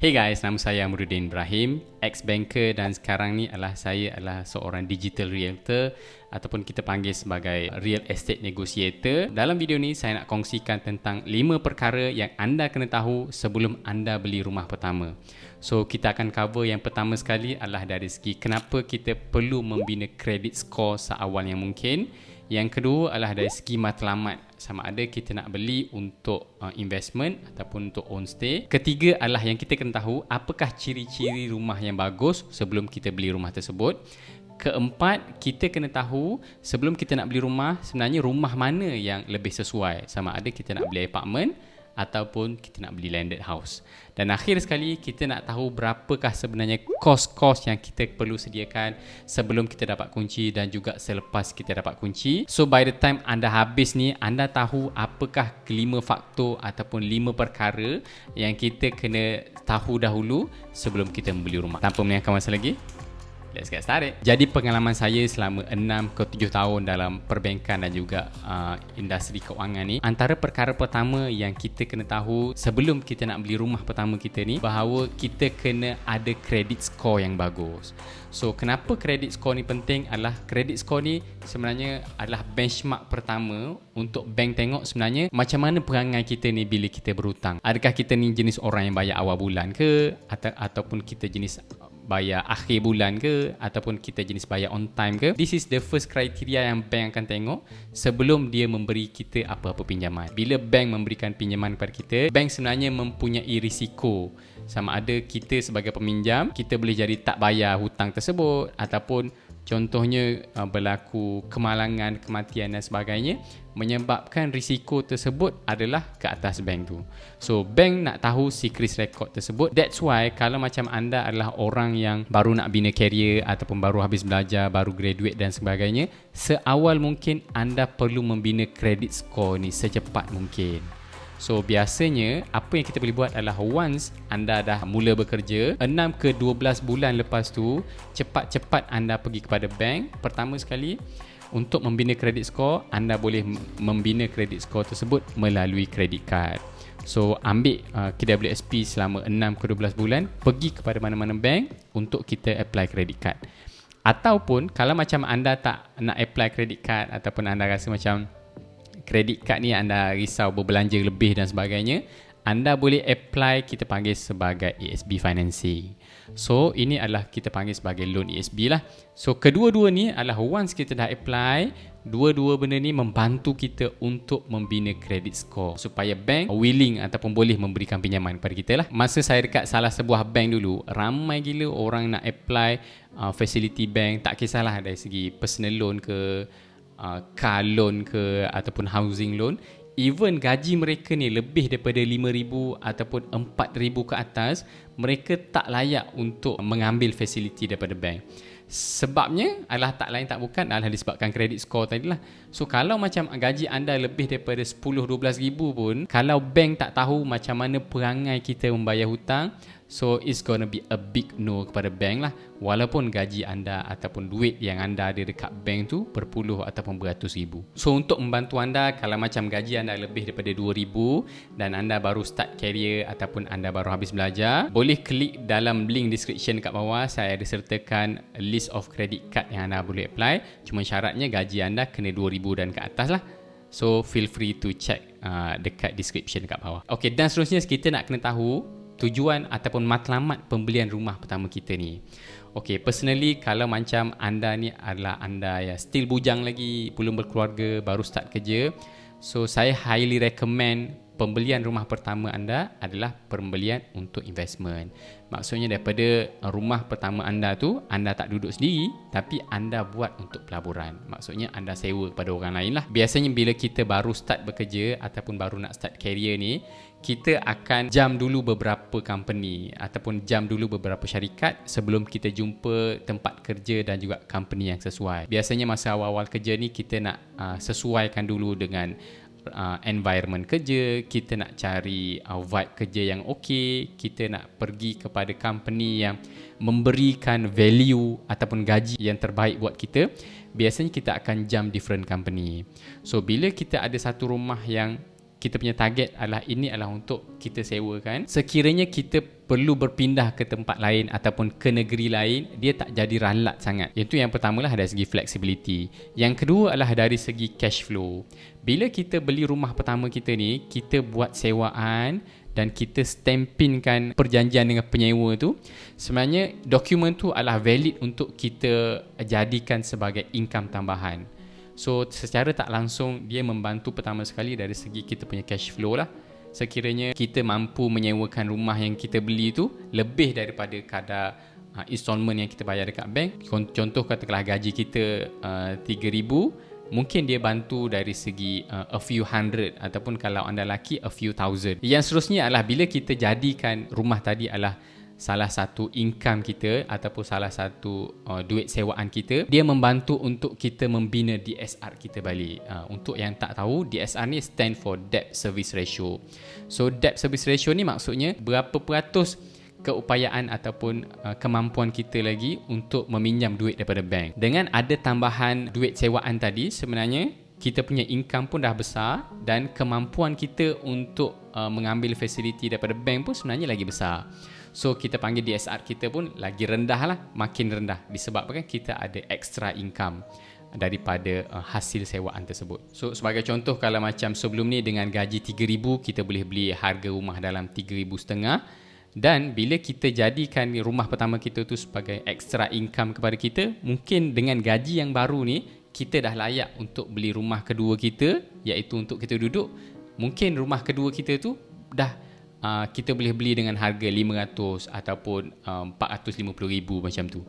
Hey guys, nama saya Amuruddin Ibrahim, ex-banker dan sekarang ni saya adalah seorang digital realtor ataupun kita panggil sebagai real estate negotiator. Dalam video ni saya nak kongsikan tentang 5 perkara yang anda kena tahu sebelum anda beli rumah pertama. So kita akan cover yang pertama sekali adalah dari segi kenapa kita perlu membina credit score seawal yang mungkin. Yang kedua adalah dari segi matlamat, sama ada kita nak beli untuk investment ataupun untuk own stay. Ketiga adalah yang kita kena tahu apakah ciri-ciri rumah yang bagus sebelum kita beli rumah tersebut. Keempat, kita kena tahu sebelum kita nak beli rumah, sebenarnya rumah mana yang lebih sesuai, sama ada kita nak beli apartment ataupun kita nak beli landed house. Dan akhir sekali, kita nak tahu berapakah sebenarnya kos-kos yang kita perlu sediakan sebelum kita dapat kunci dan juga selepas kita dapat kunci. So by the time anda habis ni, anda tahu apakah kelima faktor ataupun 5 perkara yang kita kena tahu dahulu sebelum kita membeli rumah. Tanpa melengahkan masa lagi, let's get started. Jadi pengalaman saya selama 6 ke 7 tahun dalam perbankan dan juga industri keuangan ni, antara perkara pertama yang kita kena tahu sebelum kita nak beli rumah pertama kita ni, bahawa kita kena ada credit score yang bagus. So kenapa credit score ni penting adalah credit score ni sebenarnya adalah benchmark pertama untuk bank tengok sebenarnya macam mana perangai kita ni bila kita berhutang. Adakah kita ni jenis orang yang bayar awal bulan ke, ataupun kita jenis bayar akhir bulan ke, ataupun kita jenis bayar on time ke. This is the first criteria yang bank akan tengok sebelum dia memberi kita apa-apa pinjaman. Bila bank memberikan pinjaman kepada kita, bank sebenarnya mempunyai risiko. Sama ada kita sebagai peminjam, kita boleh jadi tak bayar hutang tersebut, ataupun contohnya berlaku kemalangan, kematian dan sebagainya, menyebabkan risiko tersebut adalah ke atas bank tu. So bank nak tahu si kris record tersebut. That's why kalau macam anda adalah orang yang baru nak bina career ataupun baru habis belajar, baru graduate dan sebagainya, seawal mungkin anda perlu membina credit score ni secepat mungkin. So biasanya apa yang kita boleh buat adalah once anda dah mula bekerja, 6 ke 12 bulan lepas tu, cepat-cepat anda pergi kepada bank. Pertama sekali, untuk membina credit score, anda boleh membina credit score tersebut melalui credit card. So ambil KWSP selama 6 ke 12 bulan, pergi kepada mana-mana bank untuk kita apply credit card. Ataupun kalau macam anda tak nak apply credit card ataupun anda rasa macam kredit kad ni anda risau berbelanja lebih dan sebagainya, anda boleh apply kita panggil sebagai ESB financing. So ini adalah kita panggil sebagai loan ESB lah. So kedua-dua ni adalah once kita dah apply, dua-dua benda ni membantu kita untuk membina credit score supaya bank willing ataupun boleh memberikan pinjaman kepada kita lah. Masa saya dekat salah sebuah bank dulu, ramai gila orang nak apply facility bank, tak kisahlah dari segi personal loan ke, car loan ke ataupun housing loan. Even gaji mereka ni lebih daripada 5,000 ataupun 4,000 ke atas, mereka tak layak untuk mengambil fasiliti daripada bank. Sebabnya adalah tak lain tak bukan adalah disebabkan credit score tadi lah. So kalau macam gaji anda lebih daripada 10-12 ribu pun, kalau bank tak tahu macam mana perangai kita membayar hutang, so it's gonna be a big no kepada bank lah. Walaupun gaji anda ataupun duit yang anda ada dekat bank tu berpuluh ataupun beratus ribu. So untuk membantu anda, kalau macam gaji anda lebih daripada 2,000 dan anda baru start career ataupun anda baru habis belajar, boleh klik dalam link description kat bawah. Saya ada sertakan list of credit card yang anda boleh apply. Cuma syaratnya gaji anda kena 2,000 dan ke atas lah. So feel free to check dekat description kat bawah. Okay, dan seterusnya kita nak kena tahu tujuan ataupun matlamat pembelian rumah pertama kita ni. Okay, personally kalau macam anda ni adalah anda yang still bujang lagi, belum berkeluarga, baru start kerja, so saya highly recommend pembelian rumah pertama anda adalah pembelian untuk investment. Maksudnya daripada rumah pertama anda tu, anda tak duduk sendiri, tapi anda buat untuk pelaburan. Maksudnya anda sewa kepada orang lain lah. Biasanya bila kita baru start bekerja ataupun baru nak start career ni, kita akan jam dulu beberapa company ataupun jam dulu beberapa syarikat sebelum kita jumpa tempat kerja dan juga company yang sesuai. Biasanya masa awal-awal kerja ni kita nak sesuaikan dulu dengan environment kerja, kita nak cari vibe kerja yang okey, kita nak pergi kepada company yang memberikan value ataupun gaji yang terbaik buat kita. Biasanya kita akan jam different company. So bila kita ada satu rumah yang kita punya target adalah ini adalah untuk kita sewakan. Sekiranya kita perlu berpindah ke tempat lain ataupun ke negeri lain, dia tak jadi ralat sangat. Itu yang pertama lah, dari segi flexibility. Yang kedua adalah dari segi cash flow. Bila kita beli rumah pertama kita ni, kita buat sewaan dan kita stampinkan perjanjian dengan penyewa tu, sebenarnya dokumen tu adalah valid untuk kita jadikan sebagai income tambahan. So secara tak langsung dia membantu pertama sekali dari segi kita punya cash flow lah. Sekiranya kita mampu menyewakan rumah yang kita beli tu lebih daripada kadar installment yang kita bayar dekat bank. Contoh katakanlah gaji kita 3,000, mungkin dia bantu dari segi a few hundred, ataupun kalau anda lelaki a few thousand. Yang seterusnya adalah bila kita jadikan rumah tadi adalah salah satu income kita ataupun salah satu duit sewaan kita, dia membantu untuk kita membina DSR kita balik. Untuk yang tak tahu, DSR ni stand for Debt Service Ratio. So Debt Service Ratio ni maksudnya berapa peratus keupayaan ataupun kemampuan kita lagi untuk meminjam duit daripada bank. Dengan ada tambahan duit sewaan tadi, sebenarnya kita punya income pun dah besar dan kemampuan kita untuk mengambil fasiliti daripada bank pun sebenarnya lagi besar. So kita panggil DSR kita pun lagi rendah lah, makin rendah, disebabkan kita ada extra income daripada hasil sewaan tersebut. So sebagai contoh, kalau macam sebelum ni dengan gaji 3,000 kita boleh beli harga rumah dalam 3,500, dan bila kita jadikan rumah pertama kita tu sebagai extra income kepada kita, mungkin dengan gaji yang baru ni kita dah layak untuk beli rumah kedua kita, iaitu untuk kita duduk. Mungkin rumah kedua kita tu dah kita boleh beli dengan harga 500 ataupun 450,000 macam tu,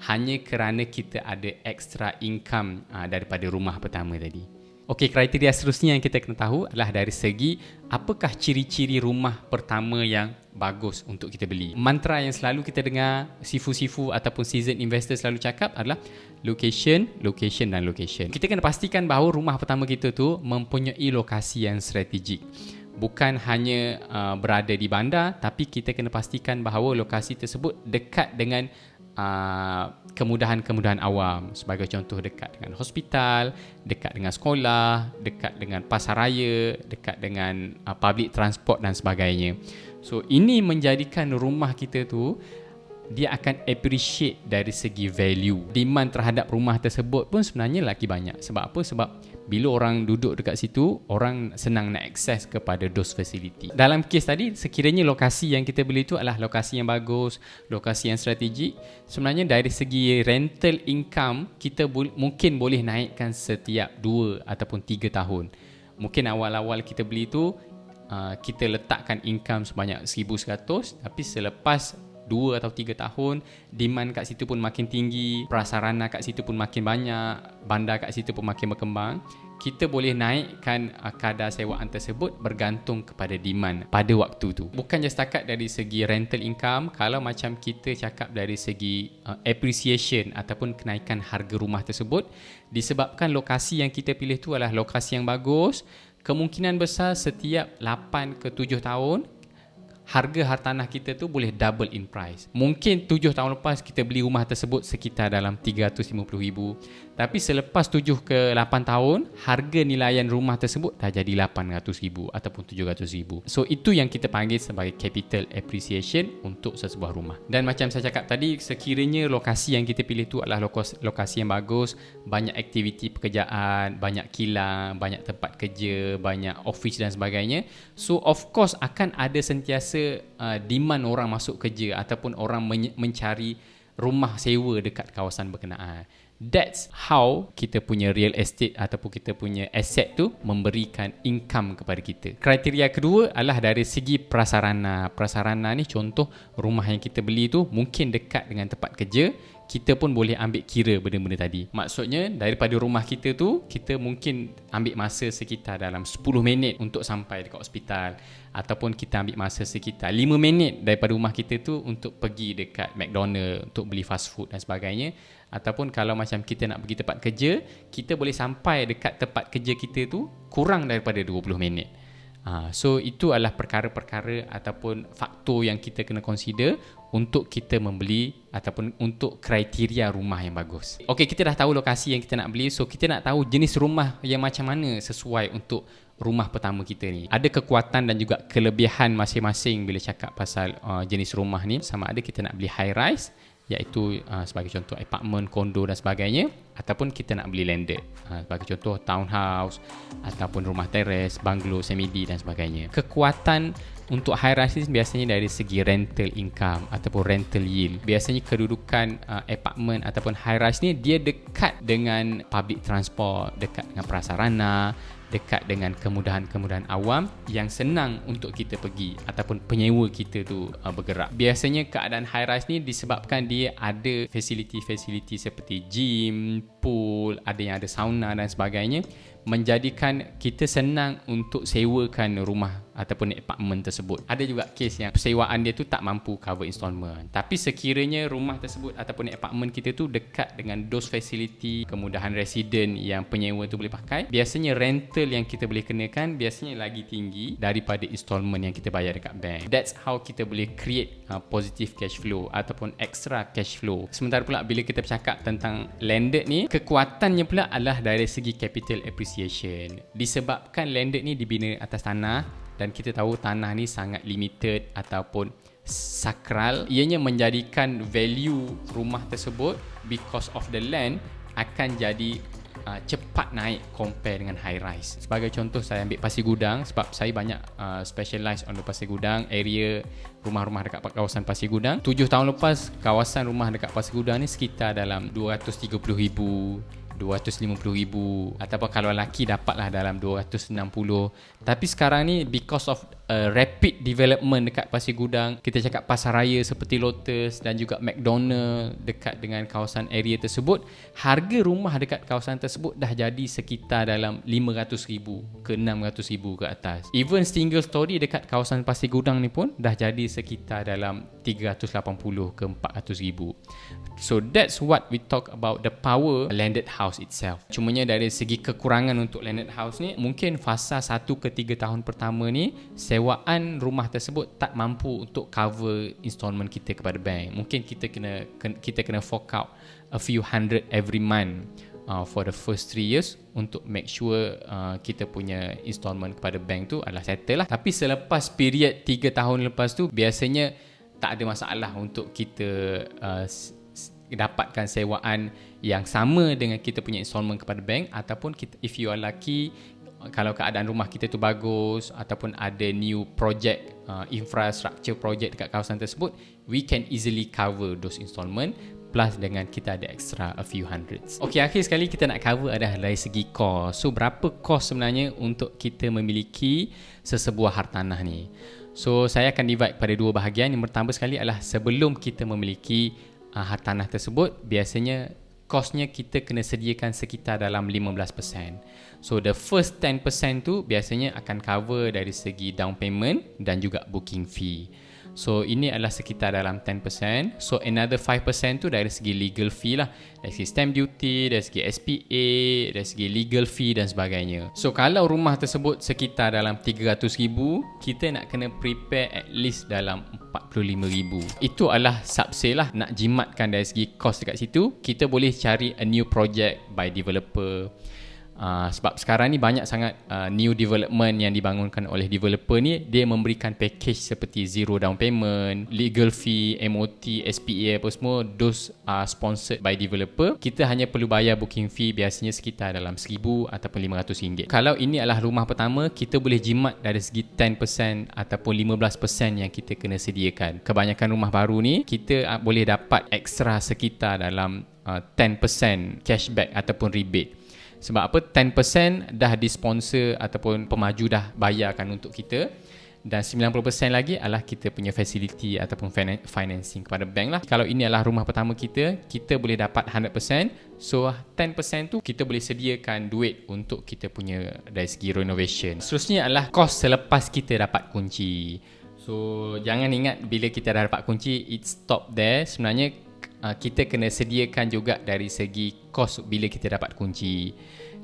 hanya kerana kita ada extra income daripada rumah pertama tadi. Okey, kriteria seterusnya yang kita kena tahu adalah dari segi apakah ciri-ciri rumah pertama yang bagus untuk kita beli. Mantra yang selalu kita dengar sifu-sifu ataupun seasoned investor selalu cakap adalah location, location dan location. Kita kena pastikan bahawa rumah pertama kita tu mempunyai lokasi yang strategik. Bukan hanya berada di bandar, tapi kita kena pastikan bahawa lokasi tersebut dekat dengan kemudahan-kemudahan awam. Sebagai contoh, dekat dengan hospital, dekat dengan sekolah, dekat dengan pasar raya, dekat dengan public transport dan sebagainya. So ini menjadikan rumah kita tu dia akan appreciate dari segi value. Demand terhadap rumah tersebut pun sebenarnya lagi banyak. Sebab apa? Sebab bila orang duduk dekat situ, orang senang nak akses kepada those facility. Dalam kes tadi, sekiranya lokasi yang kita beli itu adalah lokasi yang bagus, lokasi yang strategik, sebenarnya dari segi rental income kita mungkin boleh naikkan setiap 2 ataupun 3 tahun. Mungkin awal-awal kita beli itu kita letakkan income sebanyak 1,100, tapi selepas 2 atau 3 tahun, demand kat situ pun makin tinggi, prasarana kat situ pun makin banyak, bandar kat situ pun makin berkembang, kita boleh naikkan kadar sewaan tersebut bergantung kepada demand pada waktu tu. Bukan je setakat dari segi rental income, kalau macam kita cakap dari segi appreciation ataupun kenaikan harga rumah tersebut, disebabkan lokasi yang kita pilih tu adalah lokasi yang bagus, kemungkinan besar setiap 8 ke 7 tahun harga hartanah kita tu boleh double in price. Mungkin 7 tahun lepas kita beli rumah tersebut sekitar dalam 350,000, tapi selepas 7 ke 8 tahun harga nilaian rumah tersebut dah jadi 800,000 ataupun 700,000. So itu yang kita panggil sebagai capital appreciation untuk sesebuah rumah. Dan macam saya cakap tadi, sekiranya lokasi yang kita pilih tu adalah lokasi yang bagus, banyak aktiviti pekerjaan, banyak kilang, banyak tempat kerja, banyak office dan sebagainya, so of course akan ada sentiasa demand orang masuk kerja ataupun orang mencari rumah sewa dekat kawasan berkenaan. That's how kita punya real estate ataupun kita punya aset tu memberikan income kepada kita. Kriteria kedua adalah dari segi prasarana. Prasarana ni contoh rumah yang kita beli tu mungkin dekat dengan tempat kerja, kita pun boleh ambil kira benda-benda tadi. Maksudnya daripada rumah kita tu, kita mungkin ambil masa sekitar dalam 10 minit untuk sampai dekat hospital, ataupun kita ambil masa sekitar 5 minit daripada rumah kita tu untuk pergi dekat McDonald untuk beli fast food dan sebagainya. Ataupun kalau macam kita nak pergi tempat kerja, kita boleh sampai dekat tempat kerja kita tu kurang daripada 20 minit. So itu adalah perkara-perkara ataupun faktor yang kita kena consider untuk kita membeli ataupun untuk kriteria rumah yang bagus. Okey, kita dah tahu lokasi yang kita nak beli, so kita nak tahu jenis rumah yang macam mana sesuai untuk rumah pertama kita ni. Ada kekuatan dan juga kelebihan masing-masing bila cakap pasal jenis rumah ni. Sama ada kita nak beli high rise, iaitu sebagai contoh apartment, kondo dan sebagainya, ataupun kita nak beli landed, sebagai contoh townhouse ataupun rumah teres, bungalow, semi-D dan sebagainya. Kekuatan untuk high rise biasanya dari segi rental income ataupun rental yield. Biasanya kedudukan apartment ataupun high rise ni dia dekat dengan public transport, dekat dengan prasarana, dekat dengan kemudahan-kemudahan awam yang senang untuk kita pergi ataupun penyewa kita tu bergerak. Biasanya keadaan high rise ni disebabkan dia ada fasiliti-fasiliti seperti gym, pool, ada yang ada sauna dan sebagainya, menjadikan kita senang untuk sewakan rumah ataupun apartment tersebut. Ada juga kes yang persewaan dia tu tak mampu cover installment. Tapi sekiranya rumah tersebut ataupun apartment kita tu dekat dengan those facility, kemudahan resident yang penyewa tu boleh pakai, biasanya rental yang kita boleh kenakan biasanya lagi tinggi daripada installment yang kita bayar dekat bank. That's how kita boleh create positive cash flow ataupun extra cash flow. Sementara pula bila kita bercakap tentang landed ni, kekuatannya pula adalah dari segi capital appreciation. Disebabkan landed ni dibina atas tanah dan kita tahu tanah ni sangat limited ataupun sakral, ianya menjadikan value rumah tersebut because of the land akan jadi cepat naik compare dengan high rise. Sebagai contoh, saya ambil Pasir Gudang sebab saya banyak specialize on the Pasir Gudang area, rumah-rumah dekat kawasan Pasir Gudang. 7 tahun lepas, kawasan rumah dekat Pasir Gudang ni sekitar dalam 230,000, 250,000, ataupun kalau lelaki dapatlah dalam 260. Tapi sekarang ni because of rapid development dekat Pasir Gudang, kita cakap pasaraya seperti Lotus dan juga McDonald dekat dengan kawasan area tersebut, harga rumah dekat kawasan tersebut dah jadi sekitar dalam 500,000 ke 600,000 ke atas. Even single story dekat kawasan Pasir Gudang ni pun dah jadi sekitar dalam 380 ke 400,000. So that's what we talk about the power landed house itself. Cumanya dari segi kekurangan untuk landed house ni, mungkin fasa 1 ke 3 tahun pertama ni sewaan rumah tersebut tak mampu untuk cover installment kita kepada bank. Mungkin kita kena fork out a few hundred every month for the first 3 years untuk make sure kita punya installment kepada bank tu adalah settle lah. Tapi selepas period 3 tahun lepas tu, biasanya tak ada masalah untuk kita dapatkan sewaan yang sama dengan kita punya installment kepada bank, ataupun kita, if you are lucky, kalau keadaan rumah kita tu bagus ataupun ada new project, infrastructure project dekat kawasan tersebut, we can easily cover those installment plus dengan kita ada extra a few hundreds. Okey, akhir sekali kita nak cover adalah dari segi cost. So berapa cost sebenarnya untuk kita memiliki sesebuah hartanah ni? So saya akan divide pada 2 bahagian. Yang pertama sekali adalah sebelum kita memiliki hartanah tersebut, biasanya kosnya kita kena sediakan sekitar dalam 15%. So the first 10% tu biasanya akan cover dari segi down payment dan juga booking fee. So ini adalah sekitar dalam 10%. So another 5% tu dari segi legal fee lah, dari segi stamp duty, dari segi SPA, dari segi legal fee dan sebagainya. So kalau rumah tersebut sekitar dalam 300,000, kita nak kena prepare at least dalam 45,000. Itu adalah subsale lah. Nak jimatkan dari segi cost dekat situ, kita boleh cari a new project by developer. Sebab sekarang ni banyak sangat new development yang dibangunkan oleh developer ni, dia memberikan package seperti zero down payment, legal fee, MOT, SPA apa semua, those are sponsored by developer. Kita hanya perlu bayar booking fee biasanya sekitar dalam RM1,000 ataupun RM500. Kalau ini adalah rumah pertama, kita boleh jimat dari segi 10% ataupun 15% yang kita kena sediakan. Kebanyakan rumah baru ni kita boleh dapat extra sekitar dalam 10% cashback ataupun rebate. Sebab apa? 10% dah disponsor ataupun pemaju dah bayarkan untuk kita, dan 90% lagi adalah kita punya facility ataupun financing kepada bank lah. Kalau ini adalah rumah pertama kita, kita boleh dapat 100%. So 10% tu kita boleh sediakan duit untuk kita punya dari segi renovation. Seterusnya adalah kos selepas kita dapat kunci. So jangan ingat bila kita dah dapat kunci it stop there. Sebenarnya kita kena sediakan juga dari segi kos bila kita dapat kunci.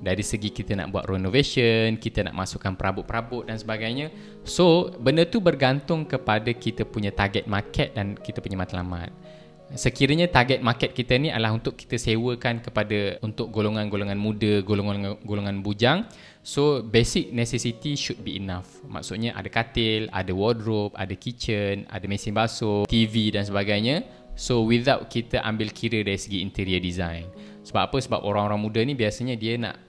dari segi kita nak buat renovation, kita nak masukkan perabot-perabot dan sebagainya. So benda tu bergantung kepada kita punya target market dan kita punya matlamat. Sekiranya target market kita ni adalah untuk kita sewakan kepada untuk golongan-golongan muda, golongan bujang, so basic necessity should be enough. Maksudnya ada katil, ada wardrobe, ada kitchen, ada mesin basuh, TV dan sebagainya. So without kita ambil kira dari segi interior design. Sebab apa? Sebab orang-orang muda ni biasanya dia nak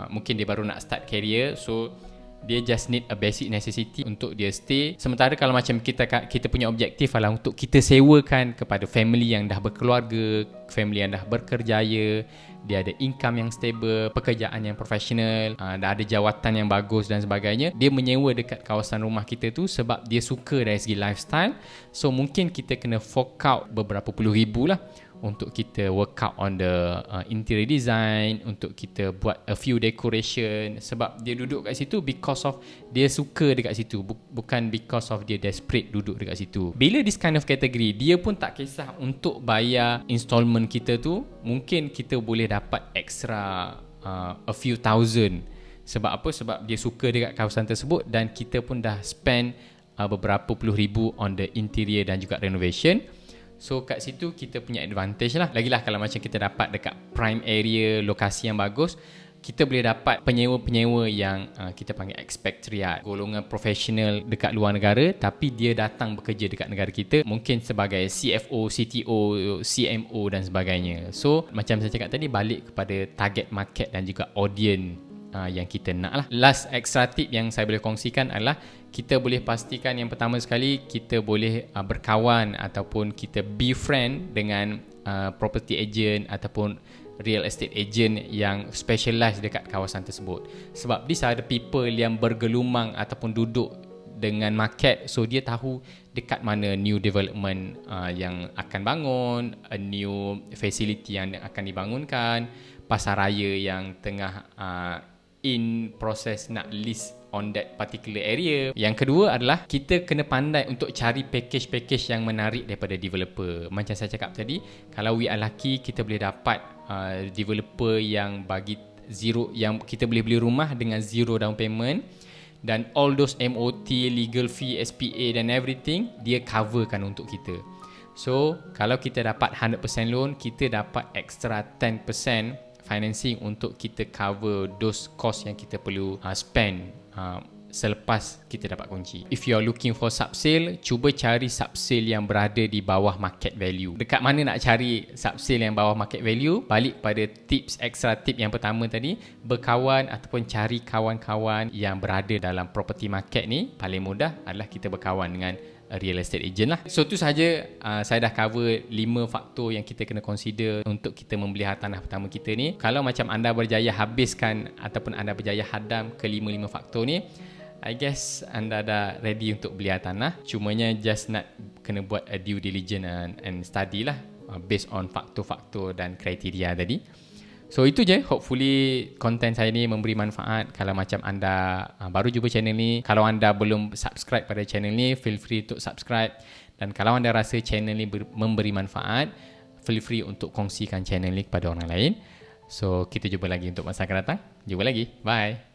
mungkin dia baru nak start career, so dia just need a basic necessity untuk dia stay. Sementara kalau macam kita punya objektif adalah untuk kita sewakan kepada family yang dah berkeluarga, family yang dah berkerjaya, dia ada income yang stable, pekerjaan yang profesional, dah ada jawatan yang bagus dan sebagainya. Dia menyewa dekat kawasan rumah kita tu sebab dia suka dari segi lifestyle. So mungkin kita kena fork out beberapa puluh ribu lah untuk kita work out on the interior design, untuk kita buat a few decoration, sebab dia duduk kat situ because of dia suka dekat situ, bukan because of dia desperate duduk dekat situ. Bila this kind of category, dia pun tak kisah untuk bayar installment kita tu, mungkin kita boleh dapat extra a few thousand. Sebab apa? Sebab dia suka dekat kawasan tersebut dan kita pun dah spend beberapa puluh ribu on the interior dan juga renovation. So kat situ kita punya advantage lah. Lagilah kalau macam kita dapat dekat prime area, lokasi yang bagus, kita boleh dapat penyewa-penyewa yang kita panggil expatriate, golongan profesional dekat luar negara, tapi dia datang bekerja dekat negara kita, mungkin sebagai CFO, CTO, CMO dan sebagainya. So macam saya cakap tadi, balik kepada target market dan juga audience yang kita nak lah. Last extra tip yang saya boleh kongsikan adalah kita boleh pastikan yang pertama sekali kita boleh berkawan ataupun kita befriend dengan property agent ataupun real estate agent yang specialize dekat kawasan tersebut. Sebab these are the people yang bergelumang ataupun duduk dengan market, so dia tahu dekat mana new development yang akan bangun, a new facility yang akan dibangunkan, pasar raya yang tengah in proses nak list on that particular area. Yang kedua adalah kita kena pandai untuk cari package-package yang menarik daripada developer. Macam saya cakap tadi, kalau we are lucky, kita boleh dapat developer yang bagi zero, yang kita boleh beli rumah dengan zero down payment, dan all those MOT, legal fee, SPA dan everything dia coverkan untuk kita. So kalau kita dapat 100% loan, kita dapat extra 10% financing untuk kita cover those cost yang kita perlu spend selepas kita dapat kunci. If you are looking for subsale, cuba cari subsale yang berada di bawah market value. Dekat mana nak cari subsale yang bawah market value? Balik pada tips, extra tip yang pertama tadi, berkawan ataupun cari kawan-kawan yang berada dalam property market ni. Paling mudah adalah kita berkawan dengan real estate agent lah. So tu sahaja saya dah cover 5 faktor yang kita kena consider untuk kita membeli tanah pertama kita ni. Kalau macam anda berjaya habiskan ataupun anda berjaya hadam ke 5 faktor ni, I guess anda dah ready untuk beli tanah. Cumanya just nak kena buat a due diligence and study lah based on faktor-faktor dan kriteria tadi. So itu je, hopefully konten saya ni memberi manfaat. Kalau macam anda baru jumpa channel ni, kalau anda belum subscribe pada channel ni, feel free untuk subscribe. Dan kalau anda rasa channel ni memberi manfaat, feel free untuk kongsikan channel ni kepada orang lain. So kita jumpa lagi untuk masa akan datang. Jumpa lagi, bye.